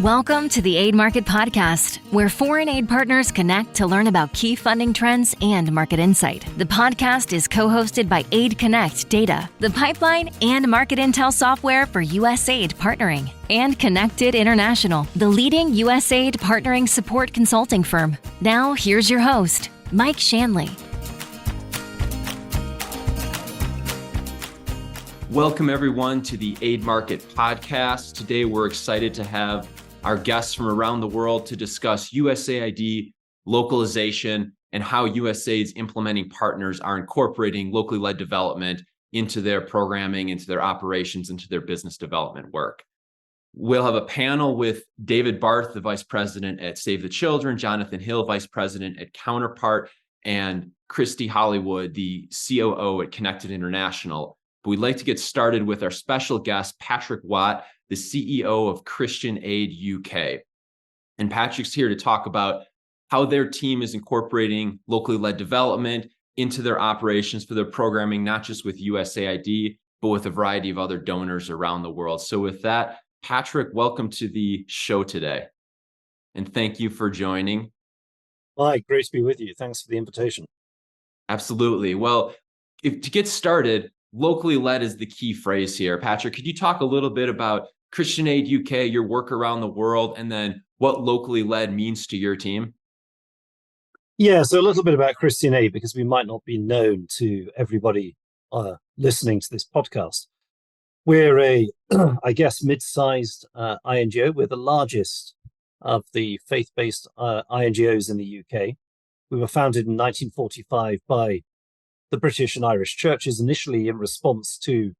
Welcome to the Aid Market Podcast, where foreign aid partners connect to learn about key funding trends and market insight. The podcast is co-hosted by Aid Connect Data, the pipeline and market intel software for USAID partnering, and Connected International, the leading USAID partnering support consulting firm. Now, here's your host, Mike Shanley. Welcome, everyone, to the Aid Market Podcast. Today, we're excited to have our guests from around the world to discuss USAID, localization, and how USAID's implementing partners are incorporating locally led development into their programming, into their operations, into their business development work. We'll have a panel with David Barth, the Vice President at Save the Children, Jonathan Hill, Vice President at Counterpart, and Christy Hollywood, the COO at Connected International. But we'd like to get started with our special guest, Patrick Watt, the CEO of Christian Aid UK. And Patrick's here to talk about how their team is incorporating locally led development into their operations for their programming, not just with USAID, but with a variety of other donors around the world. So with that, Patrick, welcome to the show today. And thank you for joining. Hi, great to be with you. Thanks for the invitation. Absolutely. Well, to get started, locally led is the key phrase here. Patrick, could you talk a little bit about Christian Aid UK, your work around the world, and then what locally led means to your team? Yeah, so a little bit about Christian Aid, because we might not be known to everybody listening to this podcast. We're a, I guess, mid-sized INGO. We're the largest of the faith-based INGOs in the UK. We were founded in 1945 by the British and Irish churches, initially in response to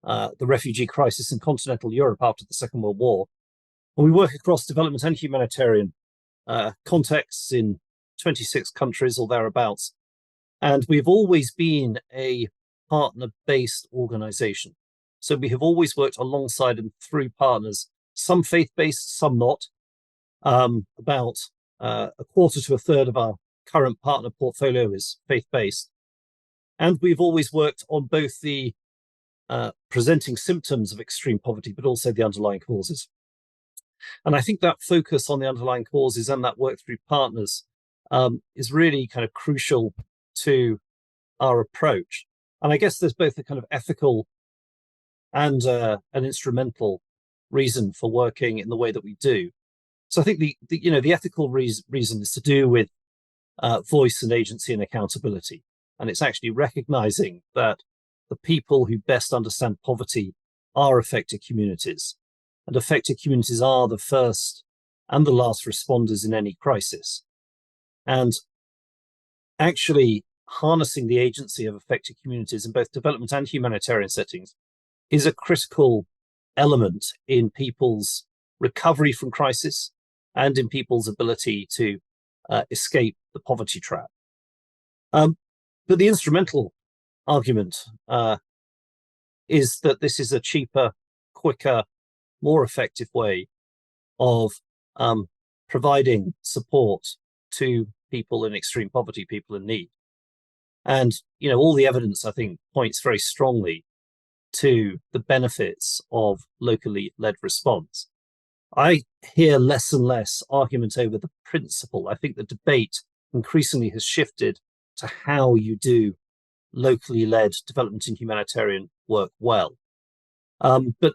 the refugee crisis in continental Europe after the Second World War. And we work across development and humanitarian contexts in 26 countries or thereabouts. And we've always been a partner-based organization. So we have always worked alongside and through partners, some faith-based, some not. About a quarter to a third of our current partner portfolio is faith-based. And we've always worked on both the presenting symptoms of extreme poverty, but also the underlying causes. And I think that focus on the underlying causes and that work through partners is really kind of crucial to our approach. And I guess there's both a kind of ethical and an instrumental reason for working in the way that we do. So I think the ethical reason is to do with voice and agency and accountability. And it's actually recognizing that the people who best understand poverty are affected communities. And affected communities are the first and the last responders in any crisis. And actually harnessing the agency of affected communities in both development and humanitarian settings is a critical element in people's recovery from crisis and in people's ability to escape the poverty trap. But the instrumental argument is that this is a cheaper, quicker, more effective way of providing support to people in extreme poverty, people in need. And, all the evidence, I think, points very strongly to the benefits of locally led response. I hear less and less argument over the principle. I think the debate increasingly has shifted to how you do locally led development and humanitarian work well. But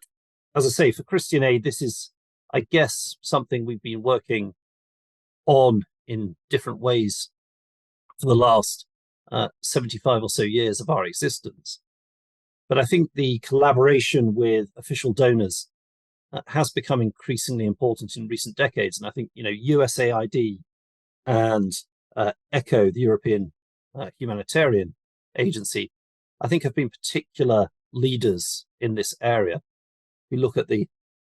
as I say, for Christian Aid, this is, I guess, something we've been working on in different ways for the last 75 or so years of our existence. But I think the collaboration with official donors has become increasingly important in recent decades. And I think, USAID and ECHO, the European Humanitarian Agency, I think have been particular leaders in this area. We look at the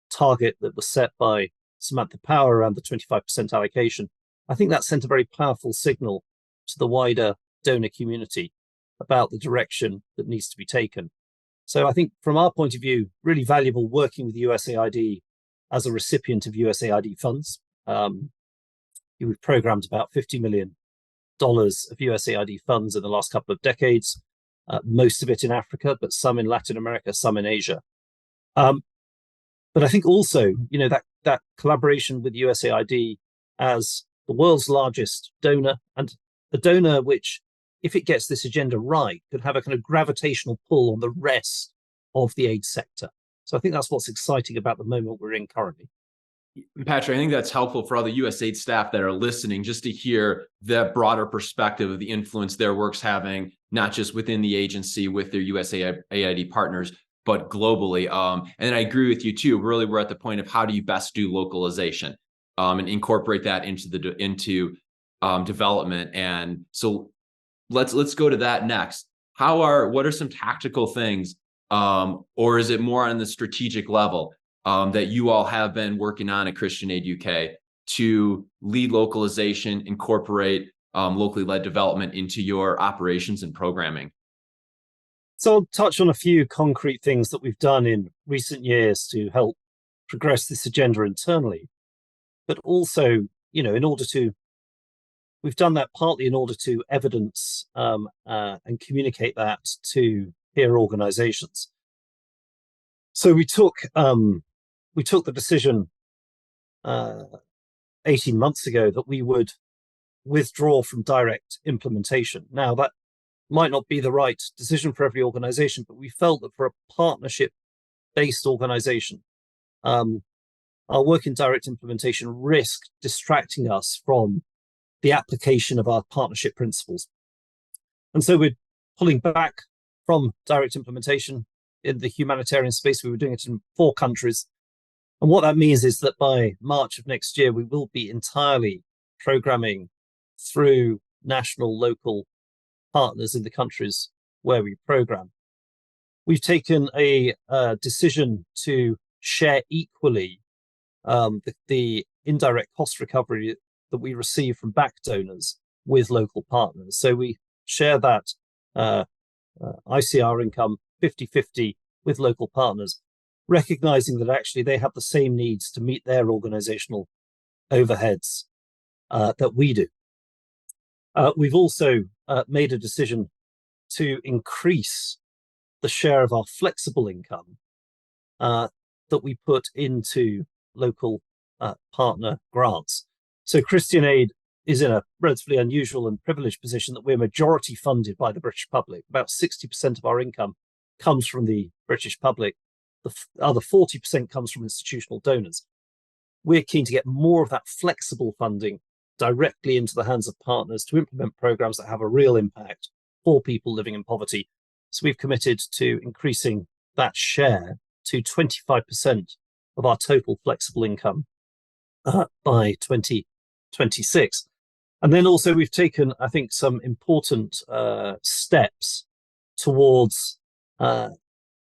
target that was set by Samantha Power around the 25% allocation. I think that sent a very powerful signal to the wider donor community about the direction that needs to be taken. So I think from our point of view, really valuable working with USAID as a recipient of USAID funds. We've programmed about $50 million of USAID funds in the last couple of decades, most of it in Africa, but some in Latin America, some in Asia. But I think also, that collaboration with USAID as the world's largest donor, and a donor which, if it gets this agenda right, could have a kind of gravitational pull on the rest of the aid sector. So I think that's what's exciting about the moment we're in currently. Patrick, I think that's helpful for all the USAID staff that are listening, just to hear the broader perspective of the influence their work's having, not just within the agency with their USAID partners, but globally. And I agree with you too. Really, we're at the point of how do you best do localization and incorporate that into development. And so let's go to that next. What are some tactical things, or is it more on the strategic level that you all have been working on at Christian Aid UK to lead localization, incorporate locally led development into your operations and programming? So I'll touch on a few concrete things that we've done in recent years to help progress this agenda internally, but also, we've done that partly in order to evidence and communicate that to peer organizations. So we took the decision 18 months ago that we would withdraw from direct implementation. Now, that might not be the right decision for every organization, but we felt that for a partnership-based organization, our work in direct implementation risked distracting us from the application of our partnership principles. And so we're pulling back from direct implementation in the humanitarian space. We were doing it in 4 countries. And what that means is that by March of next year, we will be entirely programming through national, local partners in the countries where we program. We've taken a decision to share equally the indirect cost recovery that we receive from back donors with local partners. So we share that ICR income 50-50 with local partners, recognizing that actually they have the same needs to meet their organizational overheads that we do. We've also made a decision to increase the share of our flexible income that we put into local partner grants. So Christian Aid is in a relatively unusual and privileged position that we're majority funded by the British public. About 60% of our income comes from the British public. The other 40% comes from institutional donors. We're keen to get more of that flexible funding directly into the hands of partners to implement programs that have a real impact for people living in poverty. So we've committed to increasing that share to 25% of our total flexible income by 2026. And then also we've taken, I think, some important steps towards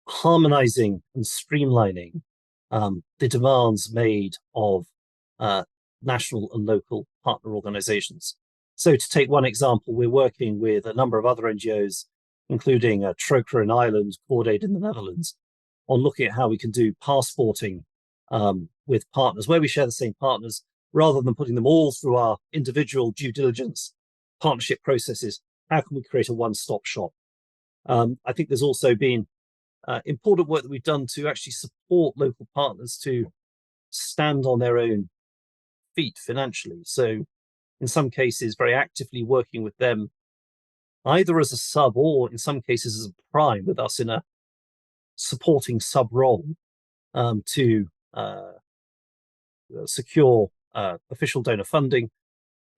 harmonizing and streamlining the demands made of national and local partner organizations. So to take one example, we're working with a number of other NGOs, including Troca in Ireland, Cordaid in the Netherlands, on looking at how we can do passporting with partners, where we share the same partners, rather than putting them all through our individual due diligence partnership processes. How can we create a one-stop shop? I think there's also been important work that we've done to actually support local partners to stand on their own feet financially. So in some cases, very actively working with them, either as a sub or in some cases as a prime with us in a supporting sub role to secure official donor funding.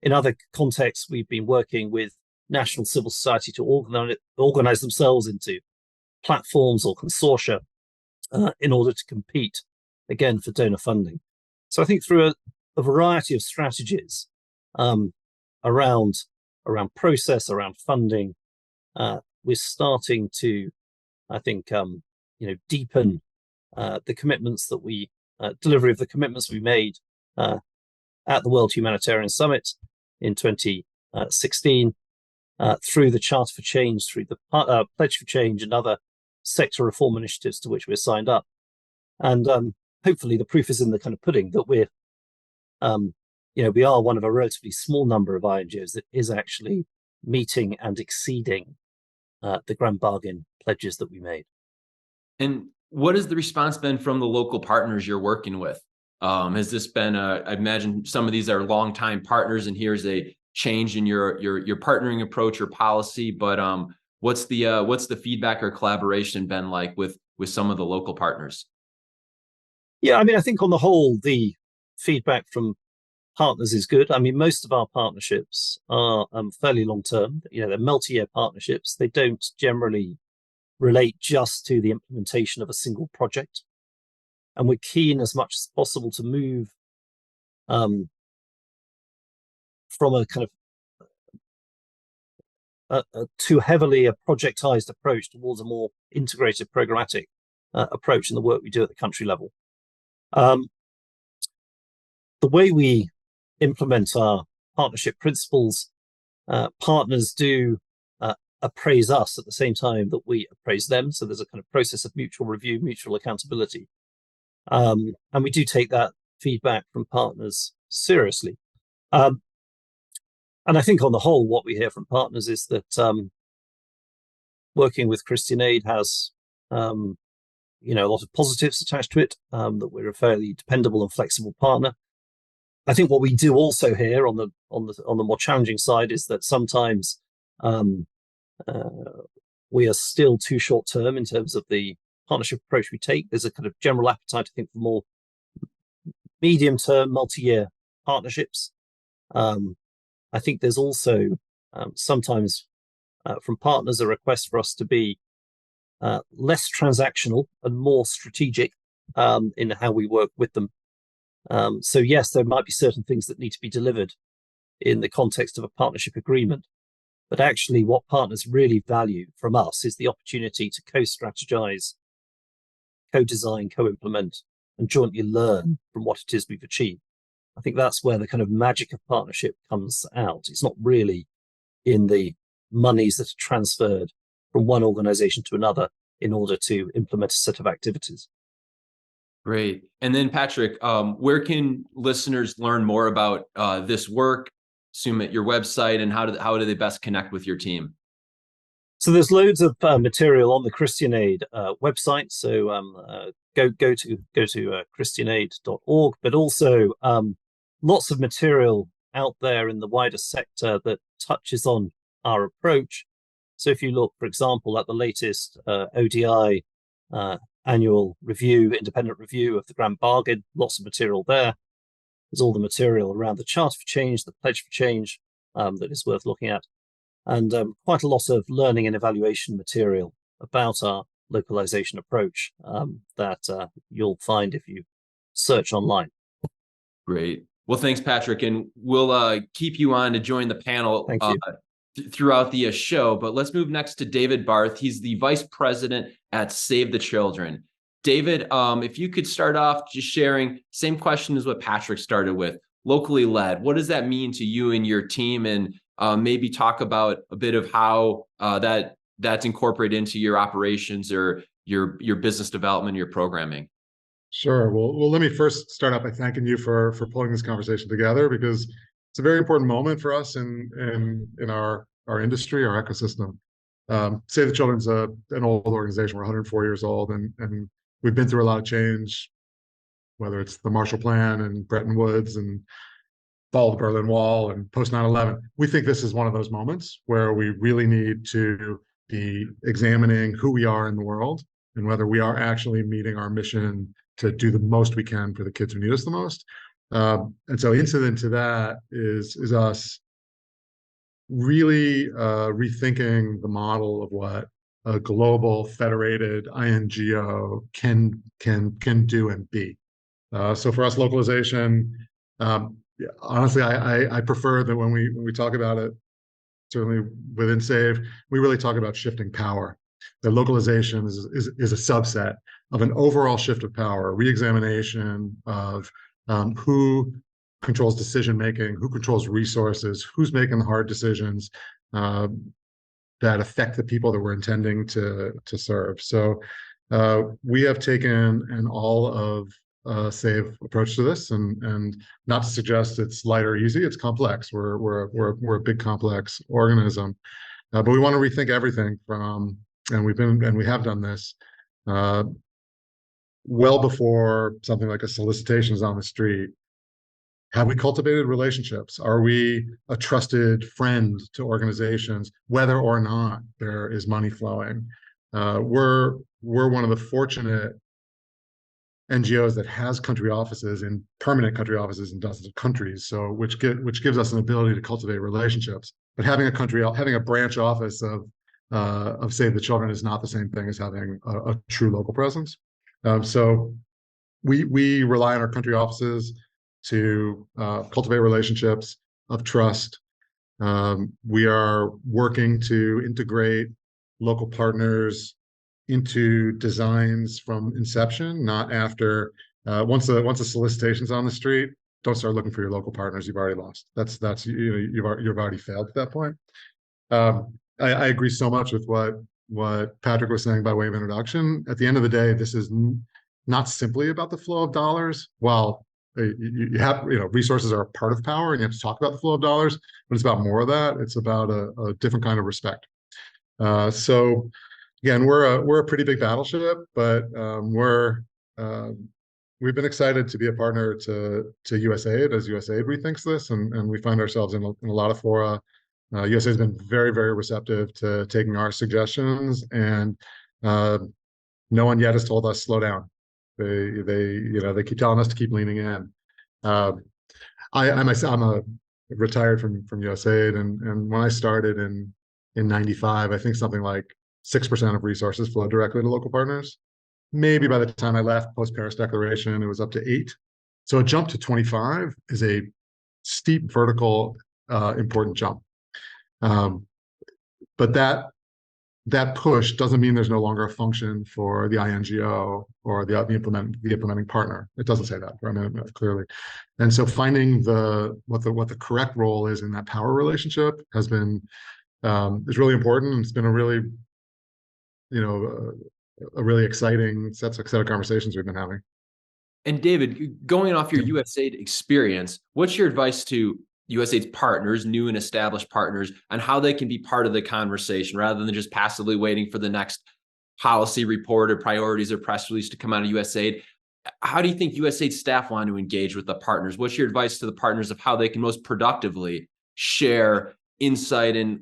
In other contexts, we've been working with national civil society to organize themselves into platforms or consortia in order to compete, again, for donor funding. So I think through a variety of strategies around process, around funding, we're starting to, I think, deepen the commitments that we, delivery of the commitments we made at the World Humanitarian Summit in 2016, through the Charter for Change, through the Pledge for Change and other sector reform initiatives to which we're signed up. And hopefully the proof is in the kind of pudding that we're, we are one of a relatively small number of INGOs that is actually meeting and exceeding the grand bargain pledges that we made. And what has the response been from the local partners you're working with? Has this been I imagine some of these are longtime partners, and here's a change in your partnering approach or policy, but what's the feedback or collaboration been like with some of the local partners? Yeah, I mean, I think on the whole, the feedback from partners is good. I mean, most of our partnerships are fairly long term. They're multi-year partnerships. They don't generally relate just to the implementation of a single project. And we're keen as much as possible to move from a kind of too heavily a projectized approach towards a more integrated programmatic approach in the work we do at the country level. The way we implement our partnership principles, partners do appraise us at the same time that we appraise them. So there's a kind of process of mutual review, mutual accountability. And we do take that feedback from partners seriously. And I think on the whole, what we hear from partners is that working with Christian Aid has a lot of positives attached to it, that we're a fairly dependable and flexible partner. I think what we do also hear on the more challenging side is that sometimes we are still too short term in terms of the partnership approach we take. There's a kind of general appetite, I think, for more medium term, multi-year partnerships. I think there's also sometimes from partners a request for us to be less transactional and more strategic in how we work with them. So yes, there might be certain things that need to be delivered in the context of a partnership agreement, but actually what partners really value from us is the opportunity to co-strategize, co-design, co-implement, and jointly learn from what it is we've achieved. I think that's where the kind of magic of partnership comes out. It's not really in the monies that are transferred from one organization to another in order to implement a set of activities. Great. And then Patrick, where can listeners learn more about this work? Assume at your website, and how do they best connect with your team? So there's loads of material on the Christian Aid website. So go to christianaid.org, but also lots of material out there in the wider sector that touches on our approach. So if you look, for example, at the latest ODI annual review, independent review of the Grand Bargain, lots of material there. There's all the material around the Charter for Change, the Pledge for Change, that is worth looking at, and quite a lot of learning and evaluation material about our localization approach that you'll find if you search online. Great. Well, thanks, Patrick, and we'll keep you on to join the panel throughout the show. But let's move next to David Barth. He's the Vice President at Save the Children. David, if you could start off just sharing, same question as what Patrick started with, locally led. What does that mean to you and your team? And maybe talk about a bit of how that's incorporated into your operations or your business development, your programming. Sure. Well, let me first start out by thanking you for pulling this conversation together, because it's a very important moment for us in our industry, our ecosystem. Save the Children's an old organization. We're 104 years old, and we've been through a lot of change, whether it's the Marshall Plan and Bretton Woods and fall of the Berlin Wall and post 9/11. We think this is one of those moments where we really need to be examining who we are in the world and whether we are actually meeting our mission to do the most we can for the kids who need us the most. And so incident to that is us really rethinking the model of what a global federated INGO can do and be. So for us, localization, honestly, I prefer that when we talk about it, certainly within SAVE, we really talk about shifting power. The localization is a subset of an overall shift of power, a re-examination of who controls decision-making, who controls resources, who's making the hard decisions that affect the people that we're intending to serve. So we have taken an all of SAVE approach to this, and not to suggest it's light or easy, it's complex. We're a big complex organism, but we want to rethink everything from, and we have done this, well before something like a solicitation is on the street, have we cultivated relationships? Are we a trusted friend to organizations, whether or not there is money flowing? We're one of the fortunate NGOs that has permanent country offices in dozens of countries. So which gives us an ability to cultivate relationships. But having a branch office of Save the Children is not the same thing as having a true local presence. So we rely on our country offices to cultivate relationships of trust. We are working to integrate local partners into designs from inception, not after. Once a solicitation's on the street, don't start looking for your local partners. You've already lost. You've already failed at that point. I agree so much with what Patrick was saying by way of introduction. At the end of the day, this is not simply about the flow of dollars. While you have, resources are a part of power, and you have to talk about the flow of dollars, but it's about more of that. It's about a different kind of respect. So again, we're a pretty big battleship, but we've been excited to be a partner to USAID as USAID rethinks this, and we find ourselves in a lot of fora. USAID has been very, very receptive to taking our suggestions, and no one yet has told us slow down. They keep telling us to keep leaning in. I'm retired from USAID, and when I started in '95, I think something like 6% of resources flowed directly to local partners. Maybe by the time I left post-Paris Declaration, it was up to 8. So a jump to 25 is a steep vertical, important jump. But that push doesn't mean there's no longer a function for the INGO or the implementing partner. It doesn't say that, I mean, clearly. And so finding what the correct role is in that power relationship has been is really important. It's been a really exciting set of conversations we've been having. And David, going off your USAID experience, what's your advice to USAID's partners, new and established partners, on how they can be part of the conversation rather than just passively waiting for the next policy report or priorities or press release to come out of USAID? How do you think USAID staff want to engage with the partners? What's your advice to the partners of how they can most productively share insight and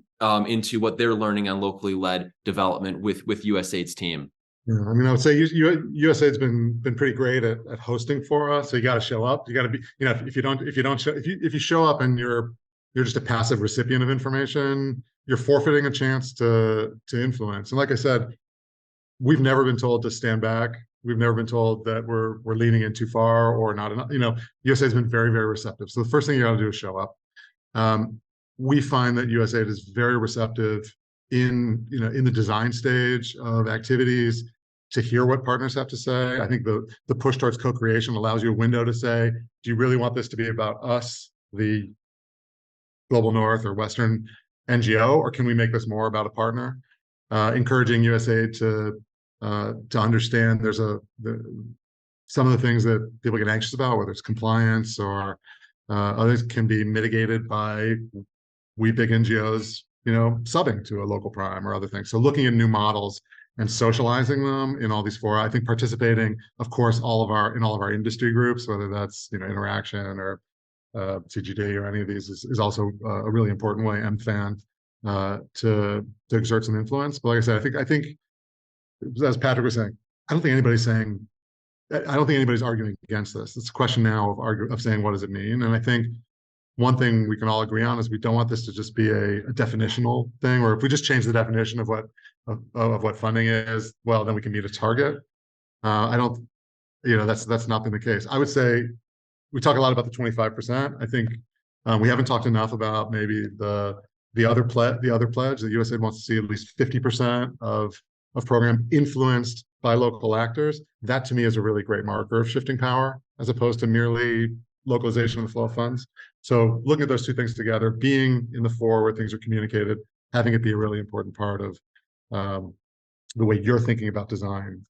into what they're learning on locally led development with USAID's team? Yeah, I mean, I would say USAID's been pretty great at hosting for us. So you got to show up. You got to be, if you show up and you're just a passive recipient of information, you're forfeiting a chance to influence. And like I said, we've never been told to stand back. We've never been told that we're leaning in too far or not enough. USAID's been very, very receptive. So the first thing you got to do is show up. We find that USAID is very receptive in the design stage of activities to hear what partners have to say. I think the push towards co-creation allows you a window to say, do you really want this to be about us, the Global North or Western NGO, or can we make this more about a partner? Encouraging USAID to understand some of the things that people get anxious about, whether it's compliance or others, can be mitigated by we big NGOs, subbing to a local prime or other things. So looking at new models and socializing them in all these fora. I think participating, of course, in all of our industry groups, whether that's Interaction or CGD or any of these, is also a really important way, MFAN, to exert some influence. But like I said, I think as Patrick was saying, I don't think anybody's arguing against this. It's a question now of saying, what does it mean? And I think one thing we can all agree on is we don't want this to just be a definitional thing, or if we just change the definition of what funding is, well, then we can meet a target. I don't, that's not been the case. I would say we talk a lot about the 25%. I think we haven't talked enough about maybe the other pledge that USAID wants to see at least 50% of program influenced by local actors. That to me is a really great marker of shifting power, as opposed to merely localization of the flow of funds. So looking at those two things together, being in the fore where things are communicated, having it be a really important part of the way you're thinking about design.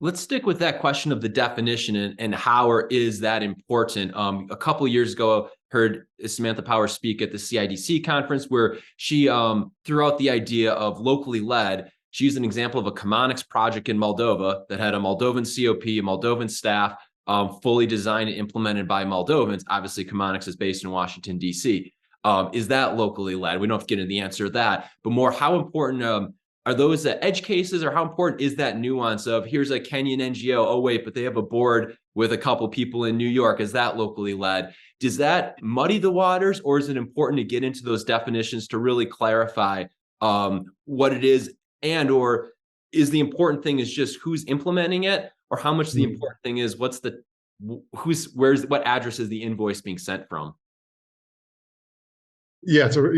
Let's stick with that question of the definition and how or is that important. A couple of years ago, I heard Samantha Power speak at the CIDC conference where she threw out the idea of locally led She used an example of a Chemonics project in Moldova that had a Moldovan COP, a Moldovan staff, fully designed and implemented by Moldovans. Obviously, Chemonics is based in Washington, D.C. Is that locally led? We don't have to get into the answer to that, but more how important are those edge cases, or how important is that nuance of here's a Kenyan NGO, oh wait, but they have a board with a couple people in New York. Is that locally led? Does that muddy the waters, or is it important to get into those definitions to really clarify what it is, and or is the important thing is just who's implementing it, or how much the important thing is what address is the invoice being sent from? Yeah, so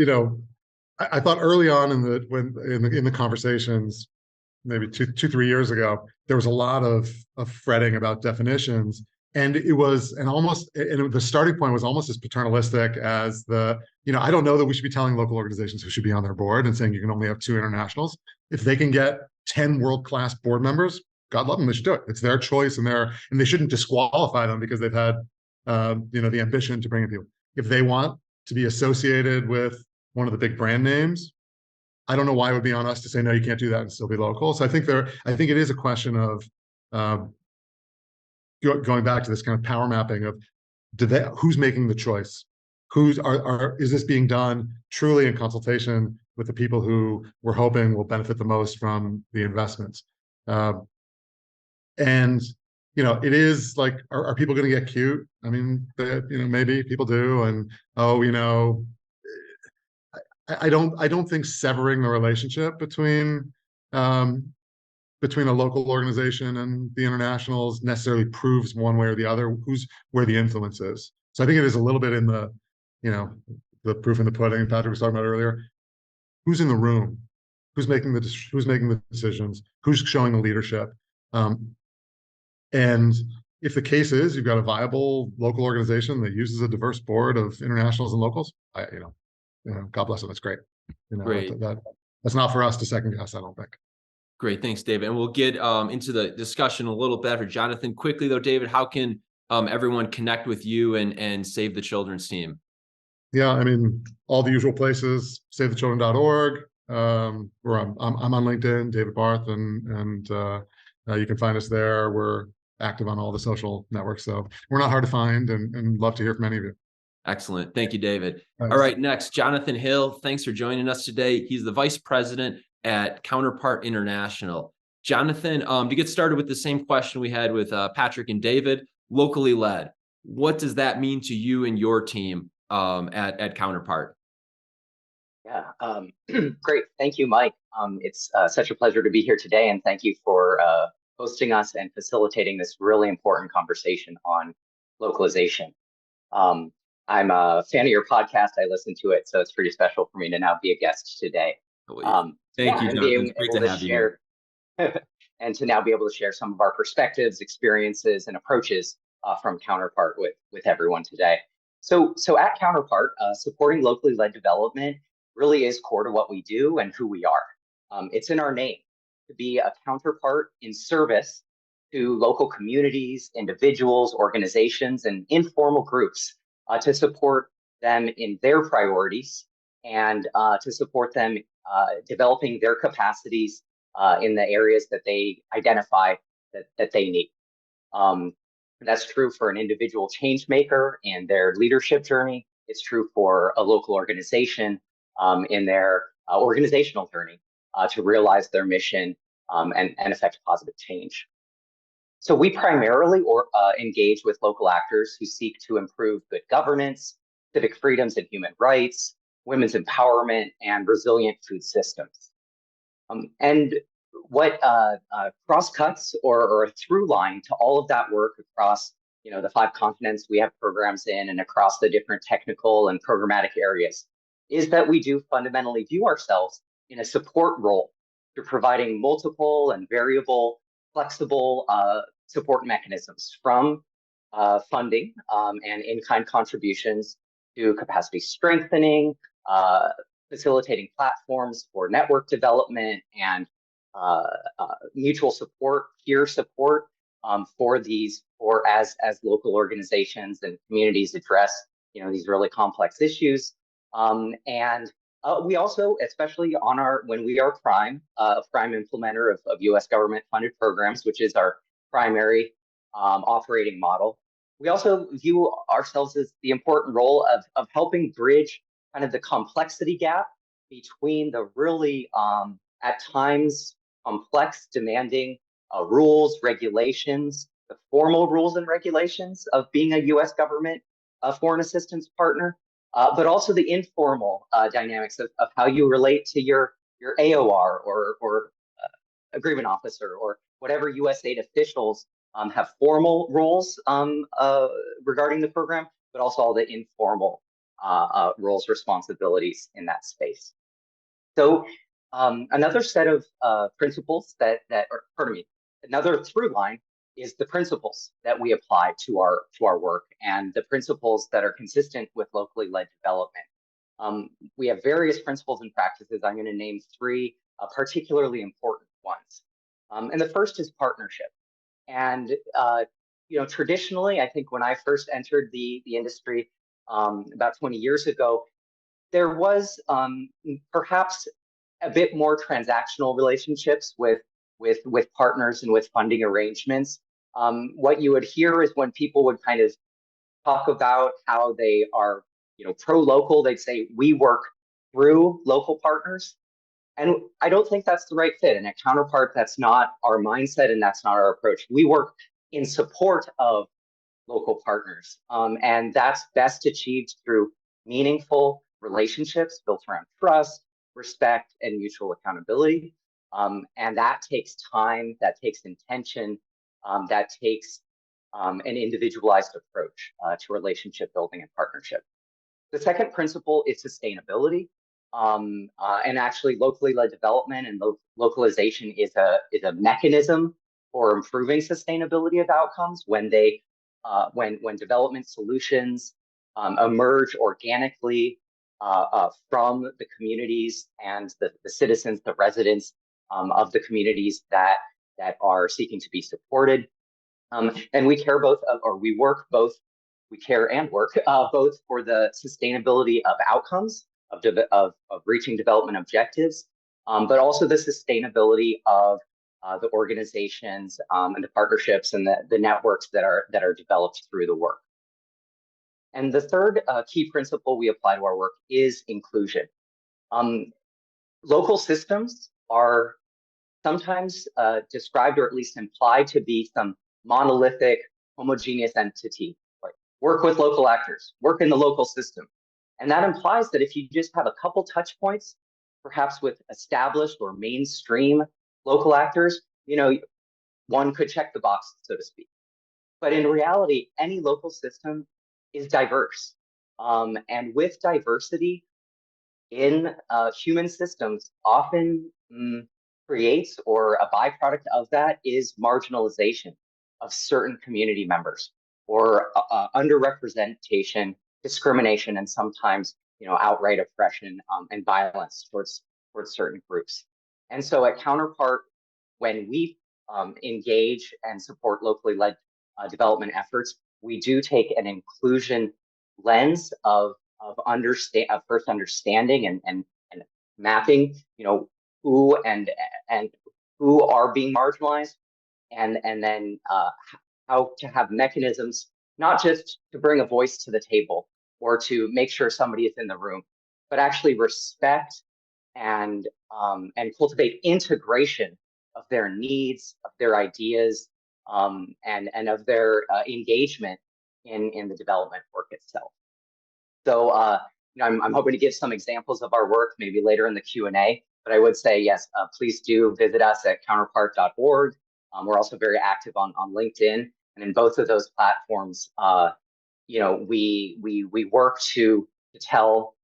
I thought early on in the conversations, maybe 3 years ago, there was a lot of fretting about definitions, and the starting point was almost as paternalistic as I don't know that we should be telling local organizations who should be on their board and saying you can only have 2 internationals. If they can get 10 world-class board members, God love them, they should do it. It's their choice, and they shouldn't disqualify them because they've had the ambition to bring in people. If they want to be associated with one of the big brand names, I don't know why it would be on us to say, no, you can't do that and still be local. So I think it is a question of going back to this kind of power mapping of who's making the choice? Is this being done truly in consultation with the people who we're hoping will benefit the most from the investments? And it is like, are people going to get cute? I mean, maybe people do, and I don't think severing the relationship between a local organization and the internationals necessarily proves one way or the other where the influence is. So I think it is a little bit in the proof in the pudding Patrick was talking about earlier. Who's in the room? Who's making the decisions? Who's showing the leadership? And if the case is you've got a viable local organization that uses a diverse board of internationals and locals, God bless them. That's great. Great. That's not for us to second guess, I don't think. Great, thanks, David. And we'll get into the discussion a little better. Jonathan, quickly though, David, how can everyone connect with you and Save the Children's team? Yeah, I mean, all the usual places, savethechildren.org. I'm on LinkedIn, David Barth, and you can find us there. We're active on all the social networks, so we're not hard to find, and love to hear from any of you. Excellent. Thank you, David. Thanks. All right, next, Jonathan Hill. Thanks for joining us today. He's the Vice President at Counterpart International. Jonathan, to get started with the same question we had with Patrick and David, locally led. What does that mean to you and your team at Counterpart? Yeah, great. Thank you, Mike. It's such a pleasure to be here today, and thank you for hosting us and facilitating this really important conversation on localization. I'm a fan of your podcast. I listen to it, so it's pretty special for me to now be a guest today. Thank you, Jonathan. It's great to have you here. And to now be able to share some of our perspectives, experiences, and approaches from Counterpart with everyone today. So at Counterpart, supporting locally led development really is core to what we do and who we are. It's in our name to be a counterpart in service to local communities, individuals, organizations, and informal groups to support them in their priorities and to support them developing their capacities in the areas that they identify that they need. That's true for an individual change maker in their leadership journey. It's true for a local organization in their organizational journey to realize their mission and affect positive change. So we primarily engage with local actors who seek to improve good governance, civic freedoms and human rights, women's empowerment, and resilient food systems. And what cross-cuts or a through line to all of that work across the 5 continents we have programs in and across the different technical and programmatic areas is that we do fundamentally view ourselves in a support role through providing multiple and variable, flexible support mechanisms from funding and in-kind contributions to capacity strengthening, facilitating platforms for network development and mutual support, peer support as local organizations and communities address these really complex issues, and We also, especially on when we are prime implementer of US government funded programs, which is our primary operating model, we also view ourselves as the important role of helping bridge kind of the complexity gap between the really, at times, complex, demanding rules, regulations, the formal rules and regulations of being a US government foreign assistance partner, but also the informal dynamics of how you relate to your AOR or agreement officer or whatever USAID officials have formal roles regarding the program, but also all the informal roles, responsibilities in that space. So another set of principles another through line is the principles that we apply to our work and the principles that are consistent with locally led development. We have various principles and practices. I'm going to name three particularly important ones. And the first is partnership. And traditionally, I think when I first entered the industry about 20 years ago, there was perhaps a bit more transactional relationships with partners and with funding arrangements. What you would hear is when people would kind of talk about how they are, pro-local, they'd say, we work through local partners. And I don't think that's the right fit. And at Counterpart, that's not our mindset and that's not our approach. We work in support of local partners. And that's best achieved through meaningful relationships built around trust, respect, and mutual accountability. And that takes time, that takes intention, that takes an individualized approach to relationship building and partnership. The second principle is sustainability. And actually locally led development and localization is a mechanism for improving sustainability of outcomes when when development solutions emerge organically from the communities and the citizens, the residents of the communities that are seeking to be supported. And we care both, or we work both, we care and work both for the sustainability of outcomes of reaching development objectives, but also the sustainability of the organizations and the partnerships and the networks that are developed through the work. And the third key principle we apply to our work is inclusion. Local systems are sometimes described or at least implied to be some monolithic, homogeneous entity. Like work with local actors, work in the local system. And that implies that if you just have a couple touch points, perhaps with established or mainstream local actors, one could check the box, so to speak. But in reality, any local system is diverse. And with diversity in human systems, often creates, or a byproduct of that is marginalization of certain community members or underrepresentation, discrimination, and sometimes outright oppression and violence towards certain groups. And so at Counterpart, when we engage and support locally led development efforts, we do take an inclusion lens of first understanding and mapping, who and who are being marginalized, and then how to have mechanisms not just to bring a voice to the table or to make sure somebody is in the room, but actually respect and cultivate integration of their needs, of their ideas, and of their engagement in the development work itself. So I'm hoping to give some examples of our work maybe later in the Q&A, but I would say, yes, please do visit us at counterpart.org. We're also very active on LinkedIn, and in both of those platforms, we work to tell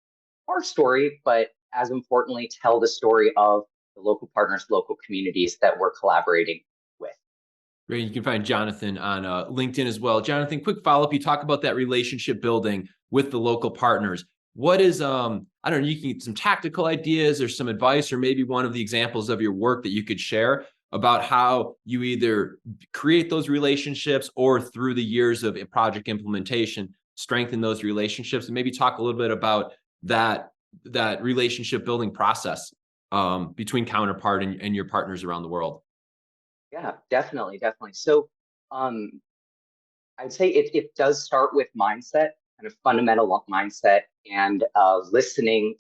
our story, but as importantly, tell the story of the local partners, local communities that we're collaborating with. Great. You can find Jonathan on LinkedIn as well. Jonathan, quick follow-up. You talk about that relationship building with the local partners. What is, I don't know, you can get some tactical ideas or some advice, or maybe one of the examples of your work that you could share about how you either create those relationships or through the years of project implementation, strengthen those relationships, and maybe talk a little bit about that that relationship building process between Counterpart and your partners around the world? Yeah, definitely. So I'd say it does start with mindset, kind of fundamental mindset, and listening,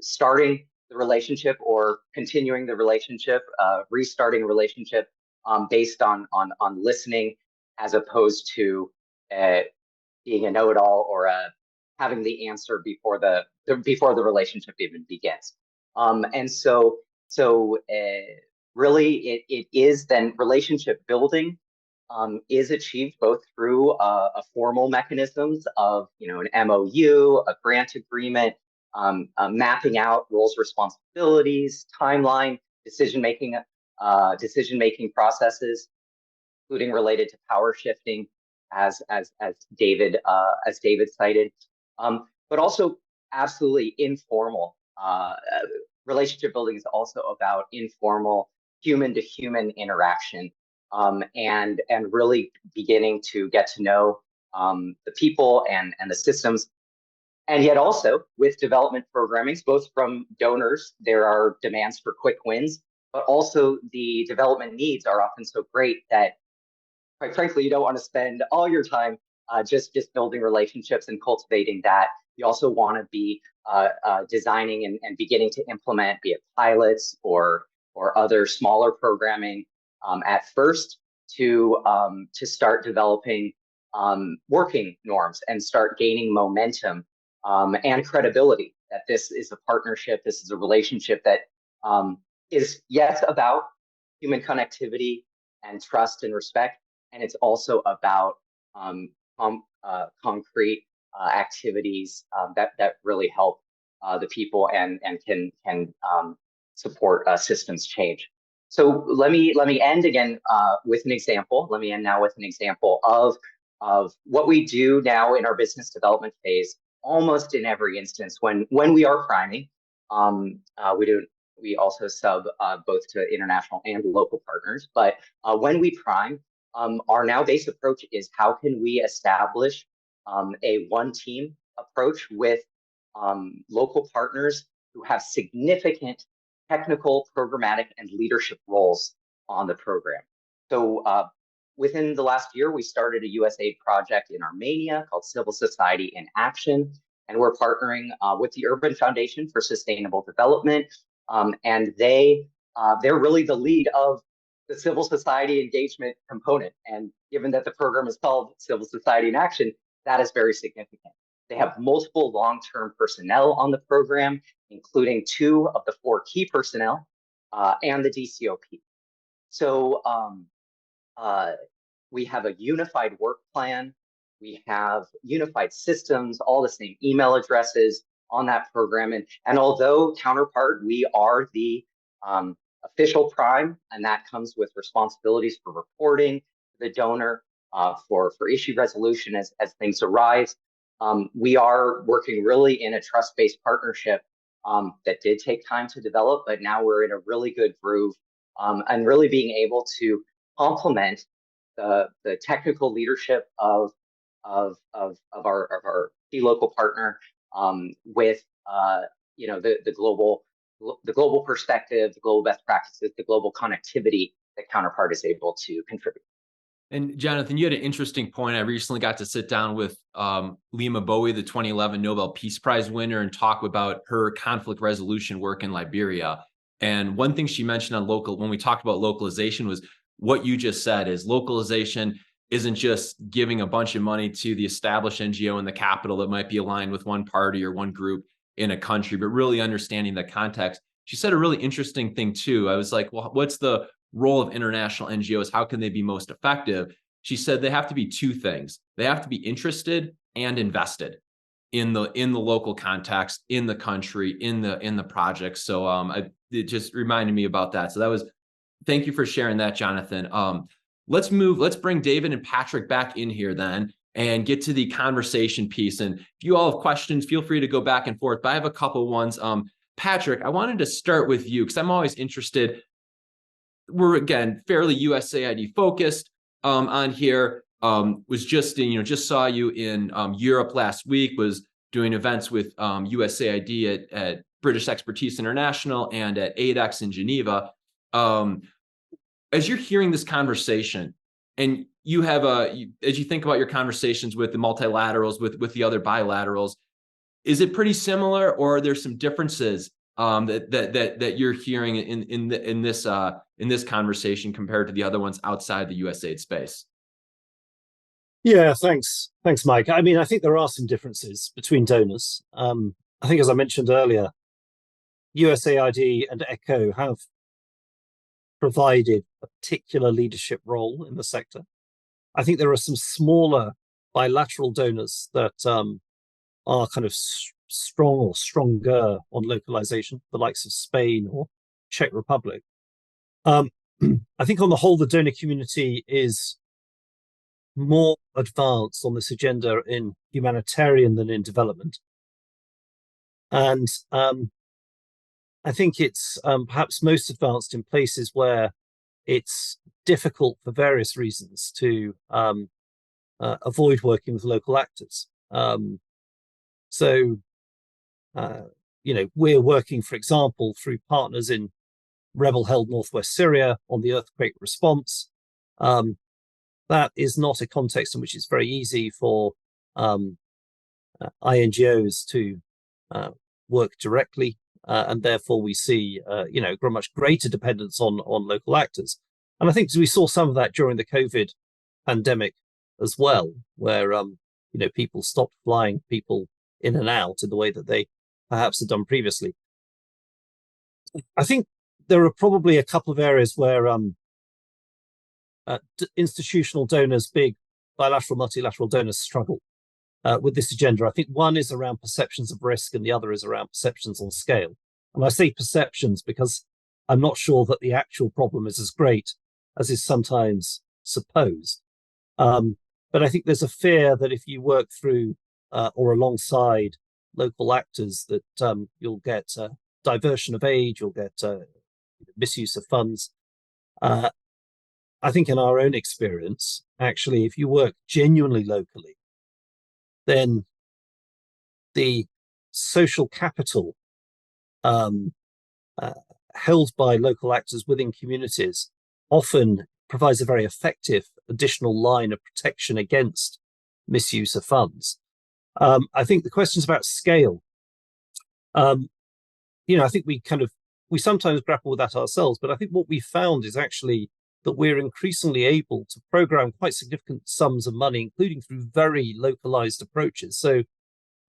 starting the relationship or continuing the relationship, restarting a relationship based on listening, as opposed to being a know-it-all or having the answer before the relationship even begins. And so really it is then relationship building is achieved both through a formal mechanisms of, an MOU, a grant agreement, mapping out roles, responsibilities, timeline, decision-making processes, including related to power shifting, as David cited, but also absolutely informal. Relationship building is also about informal human-to-human interaction, and really beginning to get to know the people and the systems. And yet also with development programming, both from donors, there are demands for quick wins, but also the development needs are often so great that, quite frankly, you don't want to spend all your time just building relationships and cultivating that. You also want to be designing and beginning to implement, be it pilots or other smaller programming at first, to start developing working norms and start gaining momentum and credibility that this is a partnership, this is a relationship that is, yes, about human connectivity and trust and respect, and it's also about concrete activities that really help the people and can support systems change. So let me end again with an example. Let me end now with an example of what we do now in our business development phase. Almost in every instance, when we are priming, we also sub both to international and local partners. But when we prime, our now base approach is how can we establish a one team approach with local partners who have significant technical, programmatic, and leadership roles on the program. So within the last year, we started a USAID project in Armenia called Civil Society in Action, and we're partnering with the Urban Foundation for Sustainable Development, and they're really the lead of the civil society engagement component. And given that the program is called Civil Society in Action, that is very significant. They have multiple long-term personnel on the program, including 2 of the 4 key personnel and the DCOP. So we have a unified work plan. We have unified systems, all the same email addresses on that program. And although Counterpart, we are the official prime, and that comes with responsibilities for reporting to the donor, for issue resolution as things arise. We are working really in a trust-based partnership that did take time to develop, but now we're in a really good groove, and really being able to complement the technical leadership of our key local partner with the global perspective, the global best practices, the global connectivity that Counterpart is able to contribute. And Jonathan, you had an interesting point. I recently got to sit down with Lima Bowie, the 2011 Nobel Peace Prize winner, and talk about her conflict resolution work in Liberia. And one thing she mentioned when we talked about localization was what you just said, is localization isn't just giving a bunch of money to the established NGO in the capital that might be aligned with one party or one group in a country, but really understanding the context. She said a really interesting thing too. I was like, well, what's the role of international NGOs? How can they be most effective? She said they have to be 2 things. They have to be interested and invested in the local context, in the country, in the project. So it just reminded me about that. So thank you for sharing that, Jonathan. Let's bring David and Patrick back in here then and get to the conversation piece. And if you all have questions, feel free to go back and forth, but I have a couple ones. Patrick, I wanted to start with you because I'm always interested. We're, again, fairly USAID focused on here. Was just saw you in Europe last week, was doing events with USAID at British Expertise International and at AIDEX in Geneva. As you're hearing this conversation, and you have as you think about your conversations with the multilaterals, with the other bilaterals, is it pretty similar, or are there some differences that you're hearing in this conversation compared to the other ones outside the USAID space? Yeah, thanks, Mike. I mean, I think there are some differences between donors. I think, as I mentioned earlier, USAID and ECHO have provided a particular leadership role in the sector. I think there are some smaller bilateral donors that are kind of strong or stronger on localization, the likes of Spain or Czech Republic. I think on the whole, the donor community is more advanced on this agenda in humanitarian than in development. And I think it's perhaps most advanced in places where it's difficult for various reasons to avoid working with local actors. We're working, for example, through partners in rebel-held northwest Syria on the earthquake response. That is not a context in which it's very easy for INGOs to work directly, and therefore we see much greater dependence on local actors. And I think we saw some of that during the COVID pandemic as well, where people stopped flying people in and out in the way that they perhaps had done previously. I think there are probably a couple of areas where institutional donors, big bilateral, multilateral donors struggle with this agenda. I think one is around perceptions of risk and the other is around perceptions on scale. And I say perceptions because I'm not sure that the actual problem is as great as is sometimes supposed. But I think there's a fear that if you work through or alongside local actors that you'll get diversion of aid, you'll get misuse of funds. I think in our own experience, actually, if you work genuinely locally, then the social capital held by local actors within communities often provides a very effective additional line of protection against misuse of funds. I think the questions about scale, I think we sometimes grapple with that ourselves, but I think what we found is actually that we're increasingly able to program quite significant sums of money, including through very localized approaches. So,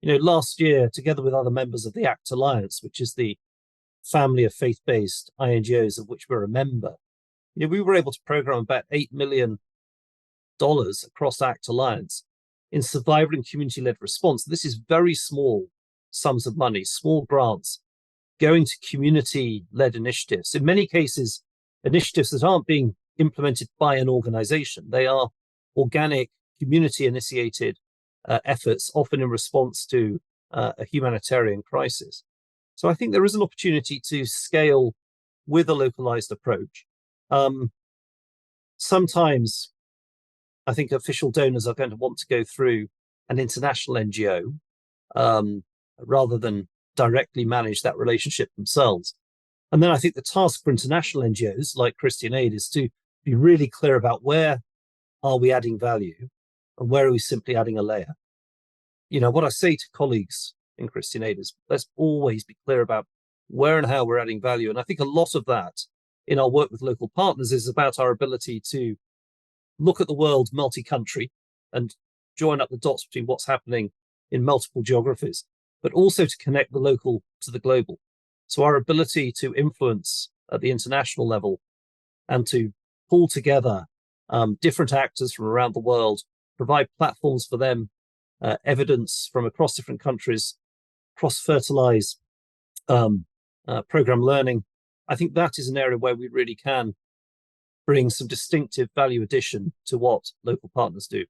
last year, together with other members of the ACT Alliance, which is the family of faith-based INGOs of which we're a member, we were able to program about $8 million across ACT Alliance in survivor and community-led response. This is very small sums of money, small grants going to community-led initiatives. In many cases, initiatives that aren't being implemented by an organization. They are organic, community-initiated efforts, often in response to a humanitarian crisis. So I think there is an opportunity to scale with a localized approach. Sometimes I think official donors are going to want to go through an international NGO rather than directly manage that relationship themselves. And then I think the task for international NGOs like Christy and AID is to be really clear about where are we adding value and where are we simply adding a layer. What I say to colleagues in Christy and AID is let's always be clear about where and how we're adding value. And I think a lot of that in our work with local partners is about our ability to look at the world multi-country and join up the dots between what's happening in multiple geographies, but also to connect the local to the global. So our ability to influence at the international level and to pull together different actors from around the world, provide platforms for them, evidence from across different countries, cross-fertilize program learning. I think that is an area where we really can bring some distinctive value addition to what local partners do.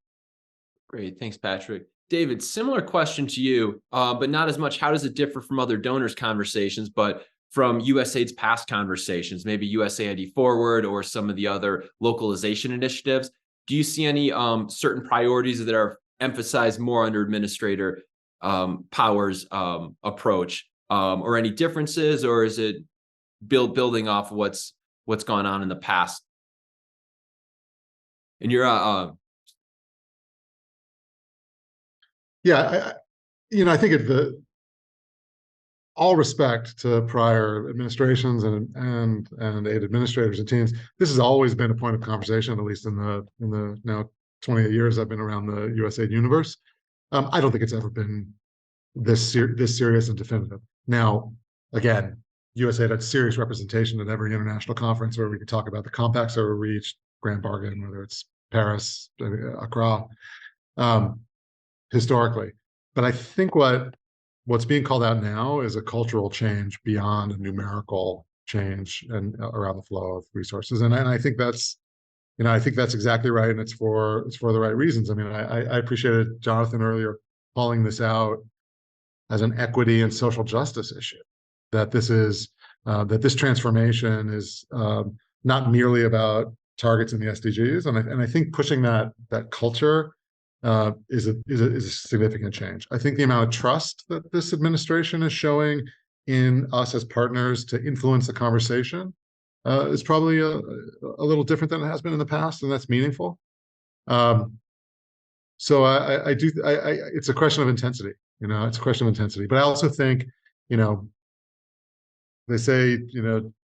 Great. Thanks, Patrick. David, similar question to you, but not as much. How does it differ from other donors' conversations, but from USAID's past conversations, maybe USAID Forward or some of the other localization initiatives? Do you see any certain priorities that are emphasized more under Administrator Power's approach, or any differences, or is it building off what's gone on in the past? And you're Yeah, I think all respect to prior administrations and aid administrators and teams, this has always been a point of conversation, at least in the now 28 years I've been around the USAID universe. I don't think it's ever been this serious and definitive. Now, again, USAID had serious representation at every international conference where we could talk about the compacts that were reached, Grand Bargain, whether it's Paris, Accra, historically. But I think what's being called out now is a cultural change beyond a numerical change and around the flow of resources. And I think that's, I think that's exactly right. And it's for the right reasons. I mean, I appreciated Jonathan earlier calling this out as an equity and social justice issue, that this transformation is not merely about targets in the SDGs. And I think pushing that culture is a significant change. I think the amount of trust that this administration is showing in us as partners to influence the conversation is probably a little different than it has been in the past, and that's meaningful. So it's a question of intensity. It's a question of intensity. But I also think, they say,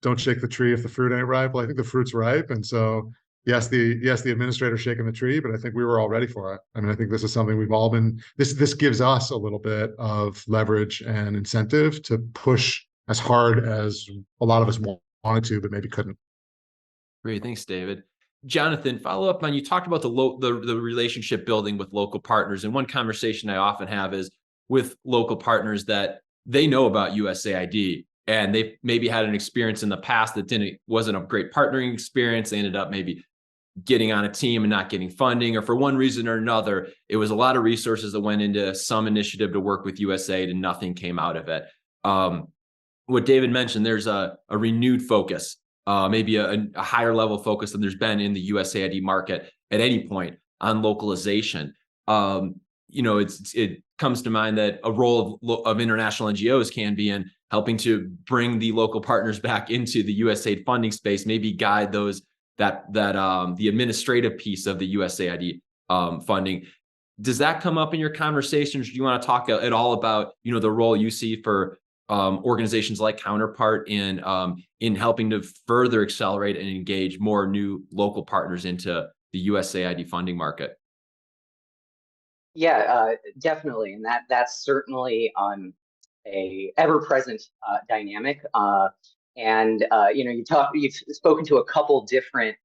don't shake the tree if the fruit ain't ripe. Well, I think the fruit's ripe, and so yes, the administrator shaking the tree, but I think we were all ready for it. I mean, I think this is something we've all been. This gives us a little bit of leverage and incentive to push as hard as a lot of us wanted to, but maybe couldn't. Great, thanks, David. Jonathan, follow up on, you talked about the relationship building with local partners, and one conversation I often have is with local partners that they know about USAID. And they maybe had an experience in the past that wasn't a great partnering experience. They ended up maybe getting on a team and not getting funding, or for one reason or another, it was a lot of resources that went into some initiative to work with USAID and nothing came out of it. What David mentioned, there's a renewed focus, maybe a higher level focus than there's been in the USAID market at any point on localization. It comes to mind that a role of international NGOs can be in helping to bring the local partners back into the USAID funding space, maybe guide those that the administrative piece of the USAID funding. Does that come up in your conversations? Do you want to talk at all about the role you see for organizations like Counterpart in helping to further accelerate and engage more new local partners into the USAID funding market? Yeah, definitely, and that's certainly a ever-present dynamic. You've spoken to a couple different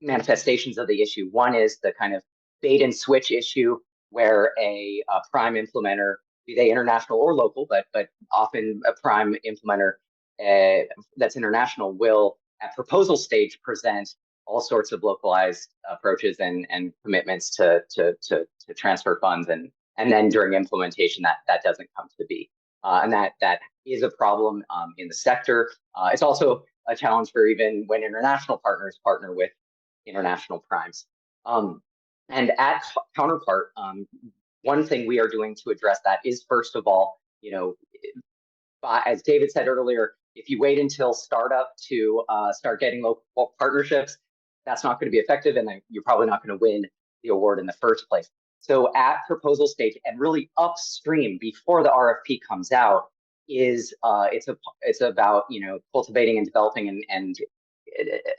manifestations of the issue. One is the kind of bait and switch issue, where a prime implementer, be they international or local, but often a prime implementer that's international, will at proposal stage present all sorts of localized approaches and commitments to transfer funds, and then during implementation that doesn't come to be, and that is a problem in the sector. It's also a challenge for even when international partners partner with international primes. And at Counterpart, one thing we are doing to address that is, first of all, as David said earlier, if you wait until startup to start getting local partnerships, that's not going to be effective, and then you're probably not going to win the award in the first place. So at proposal stage, and really upstream before the RFP comes out, is it's about cultivating and developing and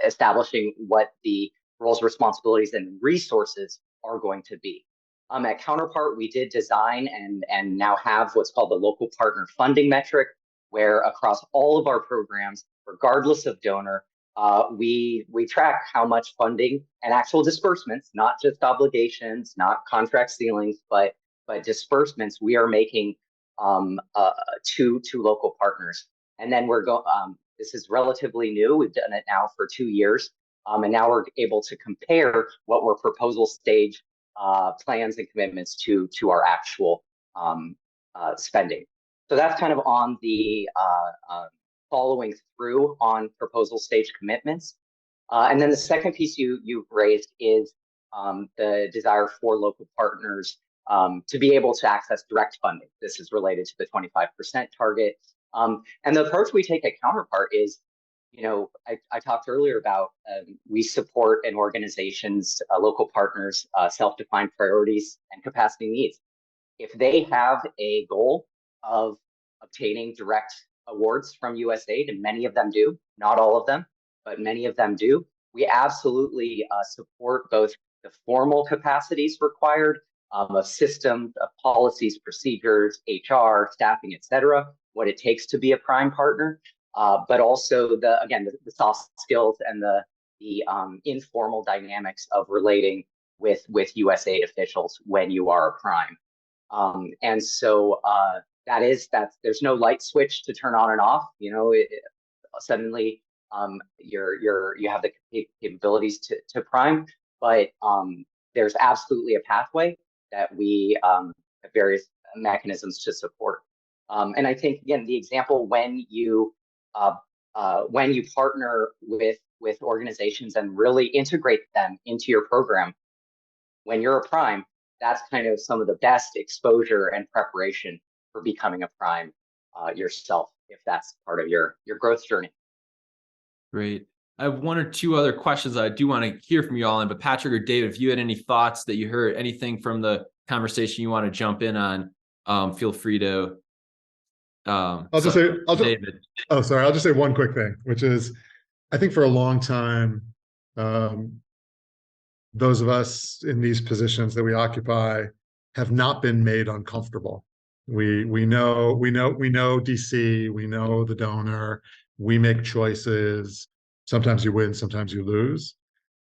establishing what the roles, responsibilities, and resources are going to be. At Counterpart, we did design and now have what's called the local partner funding metric, where across all of our programs, regardless of donor, we track how much funding and actual disbursements, not just obligations, not contract ceilings, but disbursements we are making to local partners. And then this is relatively new. We've done it now for 2 years, and now we're able to compare what were proposal stage plans and commitments to our actual spending. So that's kind of on the following through on proposal stage commitments. And then the second piece you've raised is the desire for local partners to be able to access direct funding. This is related to the 25% target. And the approach we take at Counterpart is, I talked earlier about we support an organization's local partners' self-defined priorities and capacity needs. If they have a goal of obtaining direct awards from USAID, and many of them do, not all of them, but many of them do, we absolutely support both the formal capacities required of systems, of policies, procedures, HR, staffing, et cetera, what it takes to be a prime partner, but also the soft skills and the informal dynamics of relating with USAID officials when you are a prime. And so there's no light switch to turn on and off. Suddenly you have the capabilities to prime, but there's absolutely a pathway that we have various mechanisms to support. And I think, again, the example when you partner with organizations and really integrate them into your program, when you're a prime, that's kind of some of the best exposure and preparation for becoming a prime yourself, if that's part of your growth journey. Great. I have one or two other questions I do want to hear from you all on, but Patrick or David, if you had any thoughts that you heard, anything from the conversation you want to jump in on, feel free to. I'll just say one quick thing, which is, I think for a long time, those of us in these positions that we occupy have not been made uncomfortable. We know DC, we know the donor, we make choices. Sometimes you win, sometimes you lose.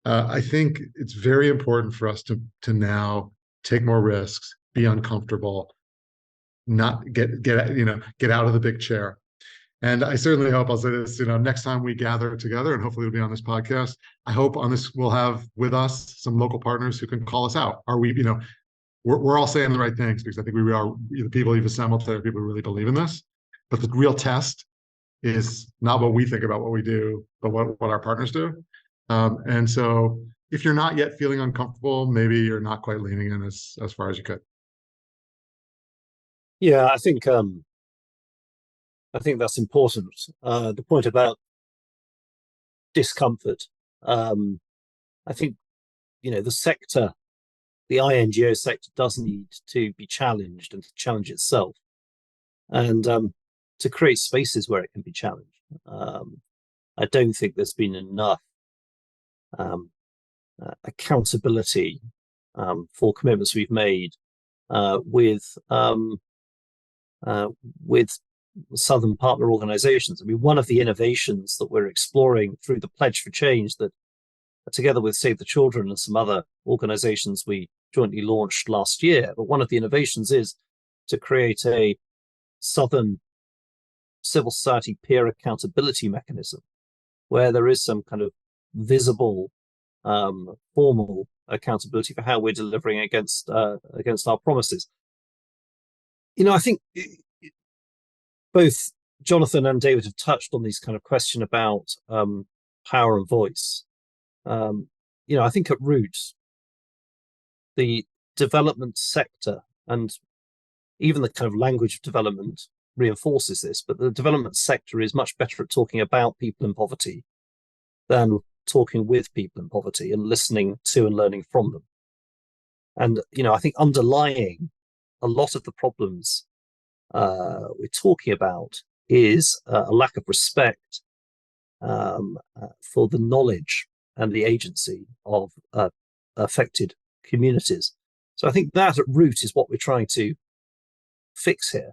I think it's very important for us to now take more risks, be uncomfortable, not get out of the big chair. And I certainly hope, I'll say this, next time we gather together, and hopefully it'll be on this podcast, I hope on this we'll have with us some local partners who can call us out. Are we, we're all saying the right things, because I think we are, the people you've assembled there, people who really believe in this. But the real test is not what we think about what we do, but what our partners do. And so if you're not yet feeling uncomfortable, maybe you're not quite leaning in as far as you could. Yeah, I think that's important. The point about discomfort. I think, the sector, the INGO sector, does need to be challenged and to challenge itself, and to create spaces where it can be challenged. I don't think there's been enough accountability for commitments we've made with Southern partner organizations. I mean, one of the innovations that we're exploring through the Pledge for Change, that together with Save the Children and some other organizations we jointly launched last year, but one of the innovations is to create a Southern civil society peer accountability mechanism, where there is some kind of visible, formal accountability for how we're delivering against our promises. I think both Jonathan and David have touched on these kind of question about power and voice. I think at root, the development sector, and even the kind of language of development reinforces this, but the development sector is much better at talking about people in poverty than talking with people in poverty and listening to and learning from them. And, I think underlying a lot of the problems we're talking about is a lack of respect for the knowledge and the agency of affected communities. So I think that at root is what we're trying to fix here.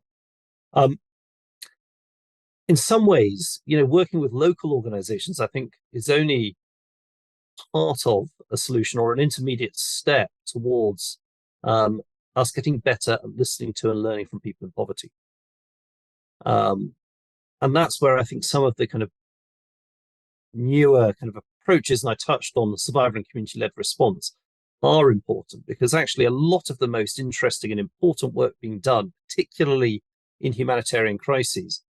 In some ways, working with local organizations, I think, is only part of a solution or an intermediate step towards us getting better at listening to and learning from people in poverty. And that's where I think some of the kind of newer kind of approaches, and I touched on the survivor and community-led response, are important, because actually a lot of the most interesting and important work being done, particularly in humanitarian crises,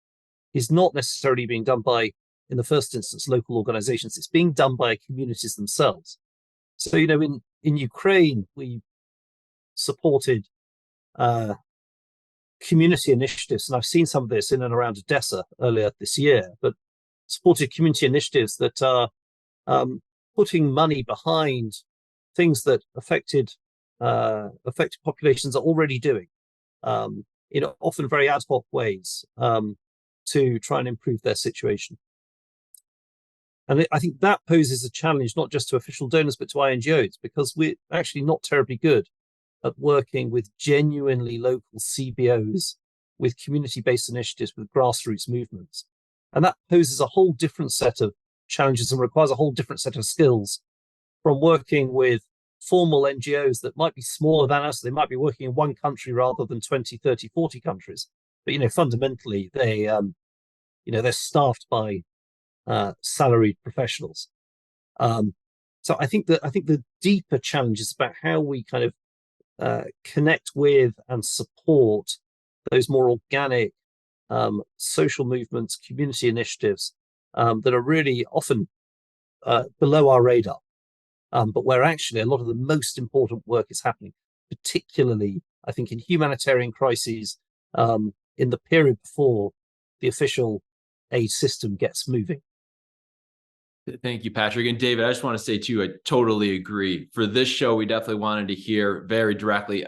is not necessarily being done by, in the first instance, local organizations. It's being done by communities themselves. So, in Ukraine, we supported community initiatives, and I've seen some of this in and around Odessa earlier this year, but supported community initiatives that are putting money behind things that affected populations are already doing, in often very ad hoc ways, to try and improve their situation. And I think that poses a challenge not just to official donors, but to INGOs, because we're actually not terribly good at working with genuinely local CBOs, with community-based initiatives, with grassroots movements. And that poses a whole different set of challenges and requires a whole different set of skills from working with formal NGOs that might be smaller than us. They might be working in one country rather than 20, 30, 40 countries. But, fundamentally, they're staffed by salaried professionals. So I think the deeper challenge is about how we kind of connect with and support those more organic social movements, community initiatives that are really often below our radar, but where actually a lot of the most important work is happening, particularly, I think, in humanitarian crises, in the period before the official aid system gets moving. Thank you, Patrick. And David, I just want to say too, I totally agree. For this show, we definitely wanted to hear very directly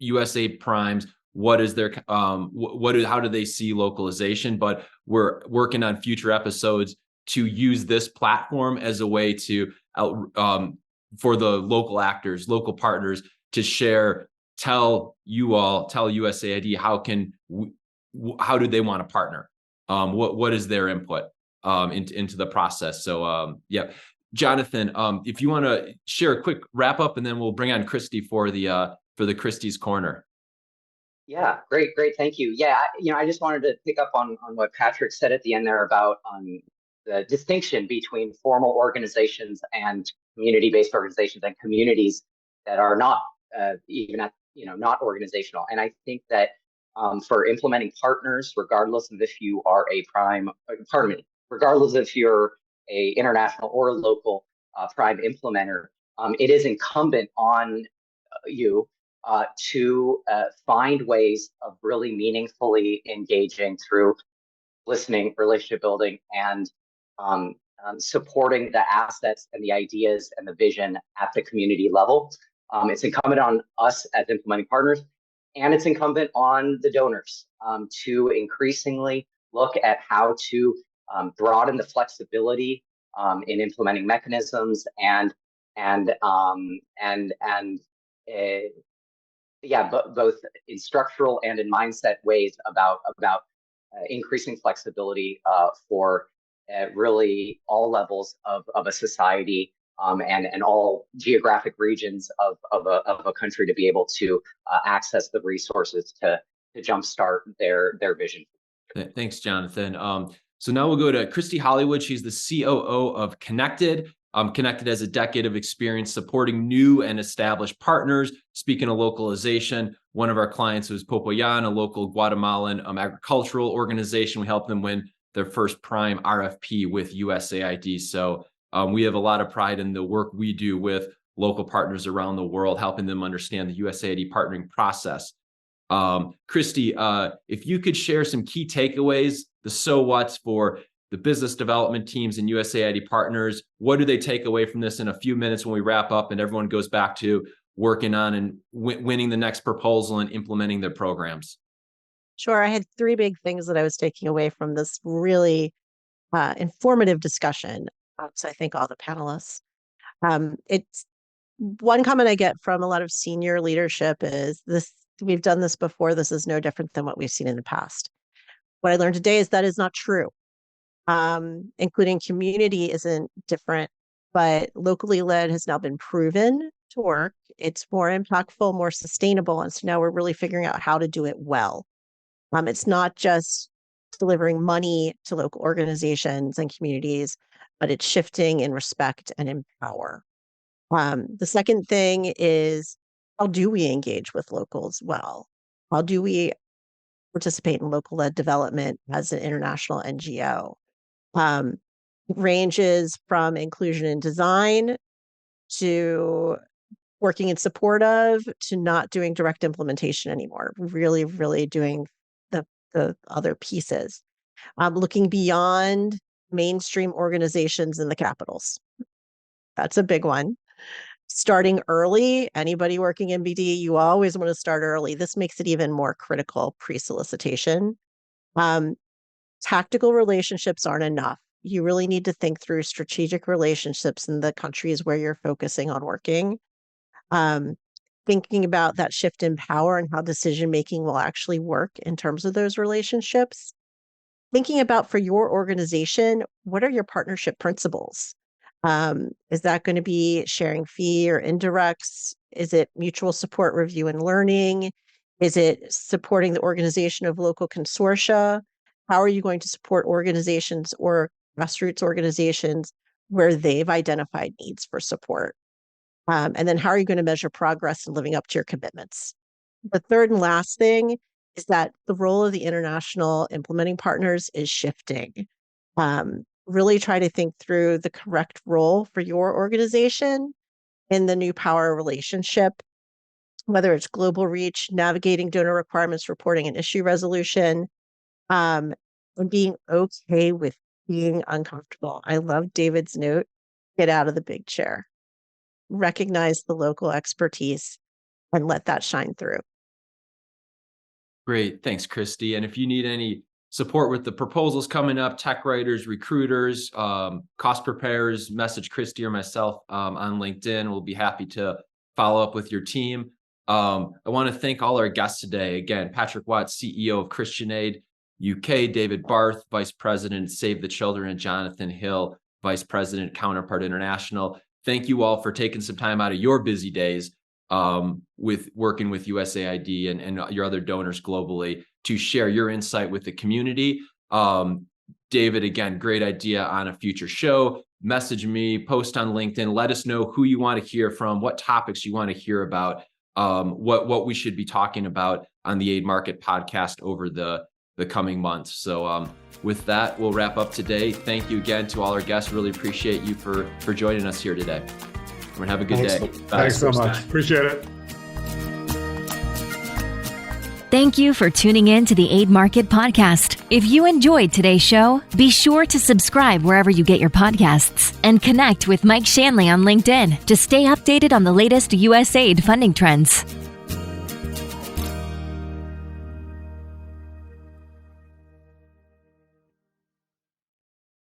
USAID primes. What is their how do they see localization? But we're working on future episodes to use this platform as a way to for the local actors, local partners to share, tell USAID how do they want to partner? What is their input into the process? So yeah, Jonathan, if you want to share a quick wrap up, and then we'll bring on Christy for the Christy's Corner. Yeah, great. Thank you. Yeah, I just wanted to pick up on what Patrick said at the end there about the distinction between formal organizations and community-based organizations and communities that are not not organizational. And I think that for implementing partners, regardless of if you are a regardless if you're a international or local prime implementer, it is incumbent on you to find ways of really meaningfully engaging through listening, relationship building, and supporting the assets and the ideas and the vision at the community level. It's incumbent on us as implementing partners, and it's incumbent on the donors to increasingly look at how to broaden the flexibility in implementing mechanisms both in structural and in mindset ways about increasing flexibility for really all levels of a society and all geographic regions of a country to be able to access the resources to jumpstart their vision. Thanks, Jonathan. So now we'll go to Christy Hollywood. She's the COO of Connected. Connected has a decade of experience supporting new and established partners. Speaking of localization, one of our clients was Popoyan, a local Guatemalan agricultural organization. We helped them win their first prime RFP with USAID. So we have a lot of pride in the work we do with local partners around the world, helping them understand the USAID partnering process. Christy, if you could share some key takeaways, the so what's for the business development teams and USAID partners, what do they take away from this in a few minutes when we wrap up and everyone goes back to working on and winning the next proposal and implementing their programs? Sure. I had three big things that I was taking away from this really informative discussion. So I thank all the panelists. It's one comment I get from a lot of senior leadership is this: we've done this before. This is no different than what we've seen in the past. What I learned today is that is not true. Including community isn't different, but locally led has now been proven to work. It's more impactful, more sustainable. And so now we're really figuring out how to do it well. It's not just delivering money to local organizations and communities, but it's shifting in respect and in power. The second thing is, how do we engage with locals well? How do we participate in local led development as an international NGO? Ranges from inclusion in design to working in support of, to not doing direct implementation anymore, really, really doing the other pieces. Looking beyond mainstream organizations in the capitals. That's a big one. Starting early, anybody working in BD, you always want to start early. This makes it even more critical pre-solicitation. Tactical relationships aren't enough. You really need to think through strategic relationships in the countries where you're focusing on working. Thinking about that shift in power and how decision-making will actually work in terms of those relationships. Thinking about, for your organization, what are your partnership principles? Is that going to be sharing fee or indirects? Is it mutual support, review, and learning? Is it supporting the organization of local consortia? How are you going to support organizations or grassroots organizations where they've identified needs for support? And then how are you going to measure progress in living up to your commitments? The third and last thing is that the role of the international implementing partners is shifting. Really try to think through the correct role for your organization in the new power relationship, whether it's global reach, navigating donor requirements, reporting, and issue resolution, and being okay with being uncomfortable. I love David's note, get out of the big chair. Recognize the local expertise and let that shine through. Great. Thanks, Christy. And if you need any support with the proposals coming up, tech writers, recruiters, cost preparers, message Christy or myself on LinkedIn. We'll be happy to follow up with your team. I want to thank all our guests today. Again, Patrick Watts, CEO of Christian Aid UK, David Barth, Vice President, Save the Children, and Jonathan Hill, Vice President, Counterpart International. Thank you all for taking some time out of your busy days with working with USAID and your other donors globally to share your insight with the community. David, again, great idea on a future show. Message me, post on LinkedIn, let us know who you want to hear from, what topics you want to hear about, what we should be talking about on the Aid Market podcast over the coming months. So with that, we'll wrap up today. Thank you again to all our guests. Really appreciate you for joining us here today. Everyone have a good day. Thanks so much. Appreciate it. Thank you for tuning in to the Aid Market Podcast. If you enjoyed today's show, be sure to subscribe wherever you get your podcasts and connect with Mike Shanley on LinkedIn to stay updated on the latest USAID funding trends.